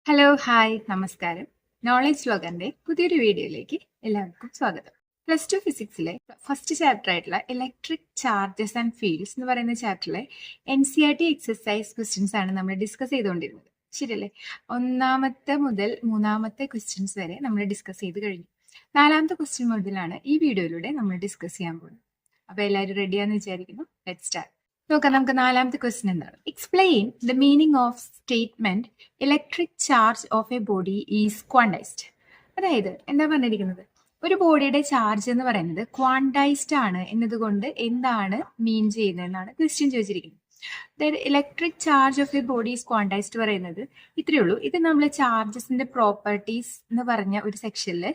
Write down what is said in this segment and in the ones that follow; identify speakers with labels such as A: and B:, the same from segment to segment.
A: Hello hi നമസ്കാരം. Knowledge ലോഗറിന്റെ പുതിയൊരു വീഡിയോയിലേക്ക് എല്ലാവർക്കും സ്വാഗതം. പ്ലസ് ടു ഫിസിക്സിലെ ഫസ്റ്റ് ചാപ്റ്റർ ആയിട്ടുള്ള ഇലക്ട്രിക് ചാർജസ് ആൻഡ് ഫീൽഡ്സ് എന്ന് പറയുന്ന ചാപ്റ്ററിലെ NCERT എക്സസൈസ് ക്വസ്റ്റ്യൻസ് ആണ് നമ്മൾ ഡിസ്കസ് ചെയ്തുകൊണ്ടിരുന്നത്. ശരിയല്ലേ? ഒന്നാമത്തെ മുതൽ മൂന്നാമത്തെ ക്വസ്റ്റ്യൻസ് വരെ നമ്മൾ ഡിസ്കസ് ചെയ്ത് കഴിഞ്ഞു. നാലാമത്തെ ക്വസ്റ്റ്യൻ മുതലാണ് ഈ വീഡിയോയിലൂടെ നമ്മൾ ഡിസ്കസ് ചെയ്യാൻ പോകുന്നത്. അപ്പൊ എല്ലാവരും റെഡിയാന്ന് വിചാരിക്കുന്നു. Let's start. നോക്കാം, നമുക്ക് നാലാമത്തെ ക്വസ്റ്റ്യൻ എന്താണ്. Explain the meaning of statement electric charge of A body is quantised. അതായത് എന്താ പറഞ്ഞിരിക്കുന്നത്, ഒരു ബോഡിയുടെ ചാർജ് എന്ന് പറയുന്നത് ക്വാണ്ടൈസ്ഡ് ആണ് എന്നതുകൊണ്ട് എന്താണ് മീൻ ചെയ്യുന്നതെന്നാണ് ക്വസ്റ്റ്യൻ ചോദിച്ചിരിക്കുന്നത്. അതായത് electric charge of A body is quantised പറയുന്നത് ഇത്രയേ ഉള്ളൂ. ഇത് നമ്മൾ ചാർജസിന്റെ പ്രോപ്പർട്ടീസ് എന്ന് പറഞ്ഞ ഒരു സെക്ഷനിൽ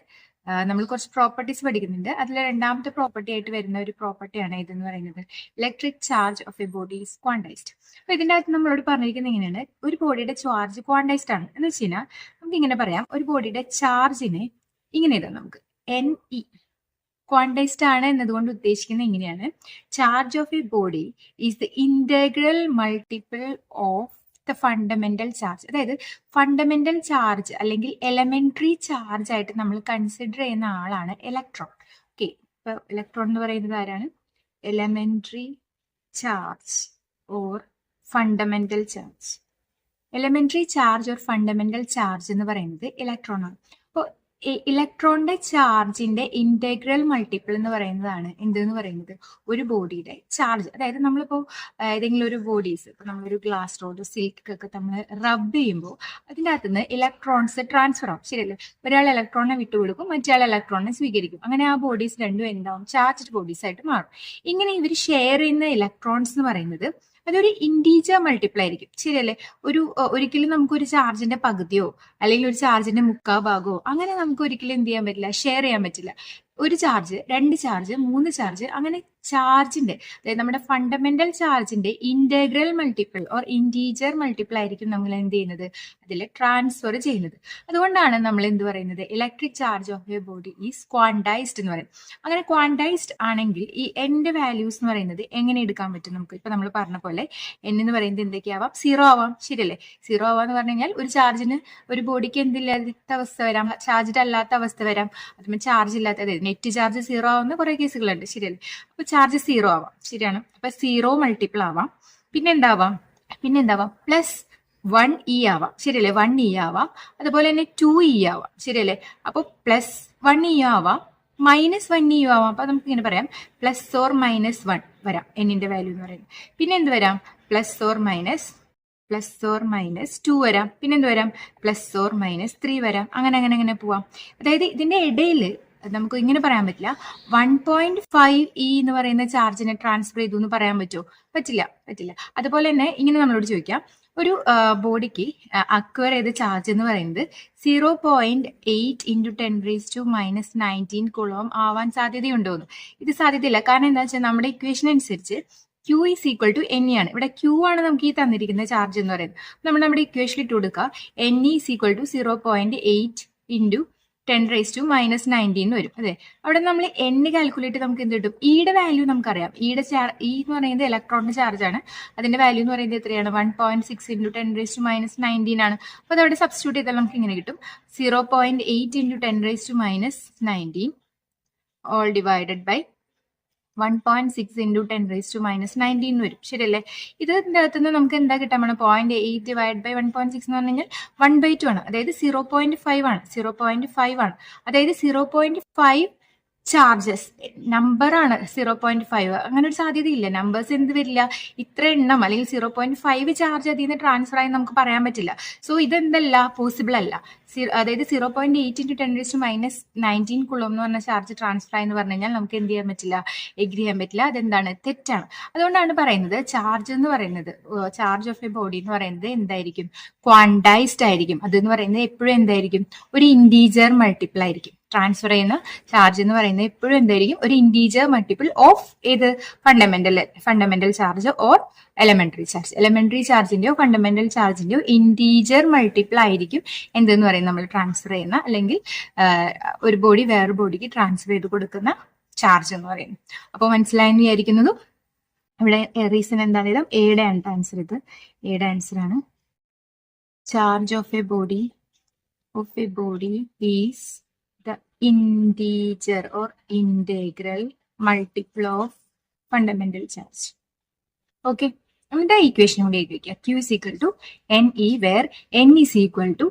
A: നമ്മൾ കുറച്ച് പ്രോപ്പർട്ടീസ് പഠിക്കുന്നുണ്ട്. അതിൽ രണ്ടാമത്തെ പ്രോപ്പർട്ടി ആയിട്ട് വരുന്ന ഒരു പ്രോപ്പർട്ടിയാണ് ഇതെന്ന് പറയുന്നത്, electric charge of A body is quantised. അപ്പൊ ഇതിന്റെ അകത്ത് നമ്മളോട് പറഞ്ഞിരിക്കുന്നത് ഇങ്ങനെയാണ്, ഒരു ബോഡിയുടെ ചാർജ് ക്വാണ്ടൈസ്ഡ് ആണ് എന്ന് വെച്ച് കഴിഞ്ഞാൽ നമുക്ക് ഇങ്ങനെ പറയാം, ഒരു ബോഡിയുടെ ചാർജിനെ ഇങ്ങനെ എഴുതാം നമുക്ക്, NE. ക്വാണ്ടൈസ്ഡ് ആണ് എന്നതുകൊണ്ട് ഉദ്ദേശിക്കുന്നത് ഇങ്ങനെയാണ്, charge of A body is the integral multiple of the fundamental charge. അതായത് ഫണ്ടമെന്റൽ ചാർജ് അല്ലെങ്കിൽ എലമെന്ററി ചാർജ് ആയിട്ട് നമ്മൾ കൺസിഡർ ചെയ്യുന്ന ആളാണ് ഇലക്ട്രോൺ. ഓക്കെ, ഇപ്പൊ ഇലക്ട്രോൺ എന്ന് പറയുന്നത് ആരാണ്? Elementary charge or fundamental charge. Elementary charge or fundamental charge എന്ന് പറയുന്നത് ഇലക്ട്രോൺ ആണ്. അപ്പോൾ ഇലക്ട്രോണിന്റെ ചാർജിന്റെ ഇന്റഗ്രൽ മൾട്ടിപ്പിൾ എന്ന് പറയുന്നതാണ് എന്തെന്ന് പറയുന്നത്, ഒരു ബോഡിയുടെ ചാർജ്. അതായത് നമ്മളിപ്പോൾ ഏതെങ്കിലും ഒരു ബോഡീസ്, ഇപ്പൊ നമ്മളൊരു ഗ്ലാസ് റോഡ് സിൽക്ക് ഒക്കെ നമ്മൾ റബ്ബ് ചെയ്യുമ്പോൾ അതിൻ്റെ അകത്ത് നിന്ന് ഇലക്ട്രോൺസ് ട്രാൻസ്ഫർ ആവും. ശരിയല്ലേ? ഒരാൾ ഇലക്ട്രോണിനെ വിട്ടുകൊടുക്കും, മറ്റേ ഇലക്ട്രോണിനെ സ്വീകരിക്കും. അങ്ങനെ ആ ബോഡീസ് രണ്ടും എന്താവും? ചാർജ്ഡ് ബോഡീസ് ആയിട്ട് മാറും. ഇങ്ങനെ ഇവർ ഷെയർ ചെയ്യുന്ന ഇലക്ട്രോൺസ് എന്ന് പറയുന്നത് അതൊരു ഇൻറ്റീജർ മൾട്ടിപ്പിൾ ആയിരിക്കും. ശരിയല്ലേ? ഒരിക്കലും നമുക്ക് ഒരു ചാർജിന്റെ പകുതിയോ അല്ലെങ്കിൽ ഒരു ചാർജിന്റെ മുക്കാൽ ഭാഗമോ അങ്ങനെ നമുക്ക് ഒരിക്കലും എന്ത് ചെയ്യാൻ പറ്റില്ല, ഷെയർ ചെയ്യാൻ പറ്റില്ല. ഒരു ചാർജ്, രണ്ട് ചാർജ്, മൂന്ന് ചാർജ്, അങ്ങനെ ചാർജിന്റെ, അതായത് നമ്മുടെ ഫണ്ടമെന്റൽ ചാർജിന്റെ integral multiple or integer multiple ആയിരിക്കും നമ്മൾ എന്ത് ചെയ്യുന്നത്, അതിൽ ട്രാൻസ്ഫർ ചെയ്യുന്നത്. അതുകൊണ്ടാണ് നമ്മൾ എന്ത് പറയുന്നത്, electric charge of A body is quantised എന്ന് പറയുന്നത്. അങ്ങനെ ക്വാണ്ടൈസ്ഡ് ആണെങ്കിൽ ഈ എൻ്റെ വാല്യൂസ് എന്ന് പറയുന്നത് എങ്ങനെ എടുക്കാൻ പറ്റും നമുക്ക്? ഇപ്പൊ നമ്മൾ പറഞ്ഞ പോലെ n എന്ന് പറയുന്നത് എന്തൊക്കെയാവാം? 0 ആവാം. ശരിയല്ലേ? 0 ആവാന്ന് പറഞ്ഞു കഴിഞ്ഞാൽ ഒരു ചാർജിന്, ഒരു ബോഡിക്ക് എന്തില്ലാത്ത അവസ്ഥ വരാം? ചാർജ്ഡ് അല്ലാത്ത അവസ്ഥ വരാം. അതുമ്പോൾ ചാർജ് ഇല്ലാത്ത, അതായത് നെറ്റ് ചാർജ് 0 ആവുന്ന കുറെ കേസുകളുണ്ട്. ശരിയല്ലേ? അപ്പൊ ചാർജ് 0 ആവാം. ശരിയാണ്? അപ്പൊ 0 മൾട്ടിപ്പിൾ ആവാം. പിന്നെന്താവാം? +1e ആവാം. ശരിയല്ലേ? 1e ആവാം. അതുപോലെ തന്നെ 2e ആവാം. ശരിയല്ലേ? അപ്പൊ +1e ആവാം, -1e ആവാം. അപ്പൊ നമുക്ക് ഇങ്ങനെ പറയാം, +or-1 വരാം എന്നിന്റെ വാല്യൂ എന്ന് പറയുന്നത്. പിന്നെ എന്ത് വരാം? +or-2 വരാം. പിന്നെ എന്ത് വരാം? +or-3 വരാം. അങ്ങനെ പോവാം. അതായത് ഇതിന്റെ ഇടയിൽ നമുക്ക് ഇങ്ങനെ പറയാൻ പറ്റില്ല, 1.5e എന്ന് പറയുന്ന ചാർജിനെ ട്രാൻസ്ഫർ ചെയ്തു എന്ന് പറയാൻ പറ്റുമോ? പറ്റില്ല. അതുപോലെ തന്നെ ഇങ്ങനെ നമ്മളോട് ചോദിക്കാം, ഒരു ബോഡിക്ക് അക്വയർ ചെയ്ത ചാർജ് എന്ന് പറയുന്നത് 0.8 × 10⁻⁻19 കുളം ആവാൻ സാധ്യതയുണ്ടോന്ന്? ഇത് സാധ്യതയില്ല. കാരണം എന്താ വെച്ചാൽ നമ്മുടെ ഇക്വേഷൻ അനുസരിച്ച് Q is equal to NE ആണ്. ഇവിടെ Q ആണ് നമുക്ക് ഈ തന്നിരിക്കുന്ന ചാർജ് എന്ന് പറയുന്നത്. നമ്മൾ നമ്മുടെ ഇക്വേഷൻ ഇട്ട് കൊടുക്കുക, NE ഈസ് ഈക്വൽ ടു 0.8 × 10⁻⁻19 വരും. അതെ, അവിടെ നമ്മൾ n കാൽക്കുലേറ്റ് നമുക്ക് എന്ത് കിട്ടും? ഇയുടെ വാല്യൂ നമുക്കറിയാം. E എന്ന് പറയുന്നത് ഇലക്ട്രോണിന്റെ ചാർജ് ആണ്. അതിന്റെ വാല്യൂ എന്ന് പറയുന്നത് എത്രയാണ്? 1.6 × 10⁻⁻19 ആണ്. അപ്പൊ അതവിടെ സബ്സ്റ്റിറ്റ്യൂട്ട് ചെയ്താൽ നമുക്ക് ഇങ്ങനെ കിട്ടും, 0.8 × 10⁻⁻19 ഓൾ ഡിവൈഡഡ് ബൈ 1.6 × 10⁻⁻19 വരും. ശരിയല്ലേ? ഇതിന്റെ അകത്തുനിന്ന് നമുക്ക് എന്താ കിട്ടാൻ വേണം? 0.8 ഡിവൈഡ് ബൈ 1.6 എന്ന് പറഞ്ഞു കഴിഞ്ഞാൽ 1/2 ആണ്. അതായത് 0.5 ആണ്. 0.5 ആണ്. അതായത് 0.5 ചാർജസ് നമ്പർ ആണ് 0.5. അങ്ങനെ ഒരു സാധ്യതയില്ല. നമ്പേഴ്സ് എന്ത് വരില്ല, ഇത്ര എണ്ണം അല്ലെങ്കിൽ 0.5 ചാർജ് അതിൽ നിന്ന് ട്രാൻസ്ഫർ ആയി നമുക്ക് പറയാൻ പറ്റില്ല. സോ ഇതെന്തല്ല, പോസിബിൾ അല്ല. അതായത് 0.8 × 10⁻⁻19 കുളം എന്ന് പറഞ്ഞ ചാർജ് ട്രാൻസ്ഫർ ആയി എന്ന് പറഞ്ഞു കഴിഞ്ഞാൽ നമുക്ക് എന്ത് ചെയ്യാൻ പറ്റില്ല, എഗ്രി ചെയ്യാൻ പറ്റില്ല. അതെന്താണ്? തെറ്റാണ്. അതുകൊണ്ടാണ് പറയുന്നത് ചാർജ് എന്ന് പറയുന്നത്, ചാർജ് ഓഫ് എ ബോഡി എന്ന് പറയുന്നത് എന്തായിരിക്കും? ക്വാണ്ടൈസ്ഡ് ആയിരിക്കും. അതെന്ന് പറയുന്നത് എപ്പോഴും എന്തായിരിക്കും? ഒരു ഇൻറ്റീജർ മൾട്ടിപ്പിൾ ആയിരിക്കും. ട്രാൻസ്ഫർ ചെയ്യുന്ന ചാർജ് എന്ന് പറയുന്നത് എപ്പോഴും എന്തായിരിക്കും? ഒരു ഇൻറ്റീജർ മൾട്ടിപ്പിൾ ഓഫ് ഏത്? Fundamental charge or elementary charge. Elementary ചാർജിന്റെയോ ഫണ്ടമെന്റൽ ചാർജിന്റെയോ ഇൻറ്റീജർ മൾട്ടിപ്പിൾ ആയിരിക്കും എന്തെന്ന് പറയുന്നത്, നമ്മൾ ട്രാൻസ്ഫർ ചെയ്യുന്ന അല്ലെങ്കിൽ ഒരു ബോഡി വേറൊരു ബോഡിക്ക് ട്രാൻസ്ഫർ ചെയ്ത് കൊടുക്കുന്ന ചാർജ് എന്ന് പറയുന്നത്. അപ്പോൾ മനസ്സിലായെന്ന് വിചാരിക്കുന്നതും. ഇവിടെ റീസൺ എന്താണെങ്കിലും എയുടെ ആൻസർ, ഇത് എയുടെ ആൻസർ ആണ്. Charge of A body of A body is the integer or integral multiple of fundamental charge. Okay, നമ്മുടെ ഇക്വേഷൻ കൂടി എഴുതി വയ്ക്കുക. Q is equal to NE where N is equal to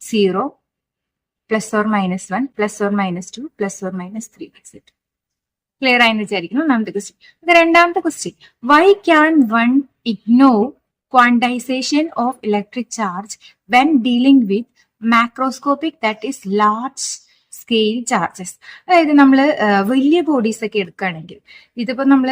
A: 0, plus or minus 1, plus or minus 2, plus or minus 3, etc. Clear ആയെന്ന് വിചാരിക്കുന്നു. ഒന്നാമത്തെ question. അത് രണ്ടാമത്തെ question, why can one ignore quantization of electric charge when dealing with macroscopic that is large scale charges? അതായത് നമ്മൾ വലിയ bodies ഒക്കെ എടുക്കുകയാണെങ്കിൽ, ഇതിപ്പോ നമ്മൾ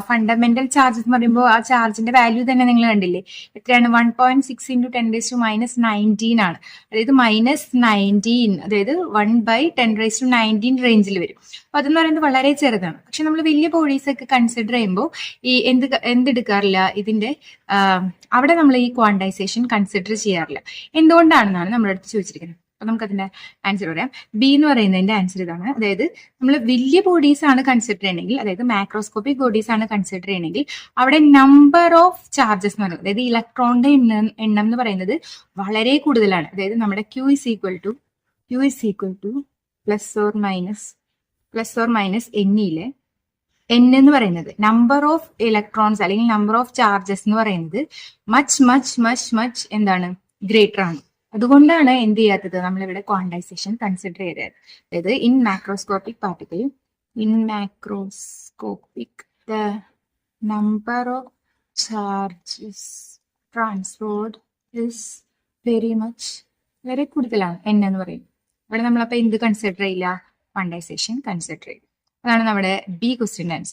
A: ഫണ്ടമെന്റൽ ചാർജസ് എന്ന് പറയുമ്പോൾ ആ ചാർജിന്റെ വാല്യൂ തന്നെ നിങ്ങൾ കണ്ടില്ലേ, എത്രയാണ്? 1.6 × 10⁻19 ആണ്. അതായത് -19, അതായത് 1/10⁻19 റേഞ്ചിൽ വരും. അപ്പൊ അതെന്ന് പറയുന്നത് വളരെ ചെറുതാണ്. പക്ഷെ നമ്മൾ വലിയ ബോഡീസ് ഒക്കെ കൺസിഡർ ചെയ്യുമ്പോൾ ഈ എന്തെടുക്കാറില്ല, ഇതിന്റെ അവിടെ നമ്മൾ ഈ ക്വാണ്ടൈസേഷൻ കൺസിഡർ ചെയ്യാറില്ല. എന്തുകൊണ്ടാണെന്നാണ് നമ്മുടെ അടുത്ത് ചോദിച്ചിരിക്കുന്നത്. അപ്പൊ നമുക്ക് അതിന്റെ ആൻസർ പറയാം. ബി എന്ന് പറയുന്നതിന്റെ ആൻസർ ഇതാണ്. അതായത് നമ്മൾ വലിയ ബോഡീസ് ആണ് കൺസിഡർ ചെയ്യണമെങ്കിൽ, അതായത് മാക്രോസ്കോപ്പിക് ബോഡീസ് ആണ് കൺസിഡർ ചെയ്യണമെങ്കിൽ, അവിടെ നമ്പർ ഓഫ് ചാർജസ് എന്ന് പറയുന്നത്, അതായത് ഇലക്ട്രോണിന്റെ എണ്ണം എന്ന് പറയുന്നത് വളരെ കൂടുതലാണ്. അതായത് നമ്മുടെ Q is equal to plus or minus എന്നിലെ N എന്ന് പറയുന്നത് നമ്പർ ഓഫ് ഇലക്ട്രോൺസ് അല്ലെങ്കിൽ നമ്പർ ഓഫ് ചാർജസ് എന്ന് പറയുന്നത് മച്ച് എന്താണ്, ഗ്രേറ്റർ ആണ്. അതുകൊണ്ടാണ് എന്ത് ചെയ്യാത്തത്, നമ്മളിവിടെ ക്വാണ്ടൈസേഷൻ കൺസിഡർ ചെയ്തത്. അതായത് in macroscopic the number of charges transferred is വളരെ കൂടുതലാണ് N എന്ന് പറയും. ഇവിടെ നമ്മളപ്പോ എന്ത് കൺസിഡർ ചെയ്യില്ല, ക്വാണ്ടൈസേഷൻ കൺസിഡർ ചെയ്യും. അതാണ് നമ്മുടെ ബി ക്വസ്റ്റ്യൻ ആൻസർ.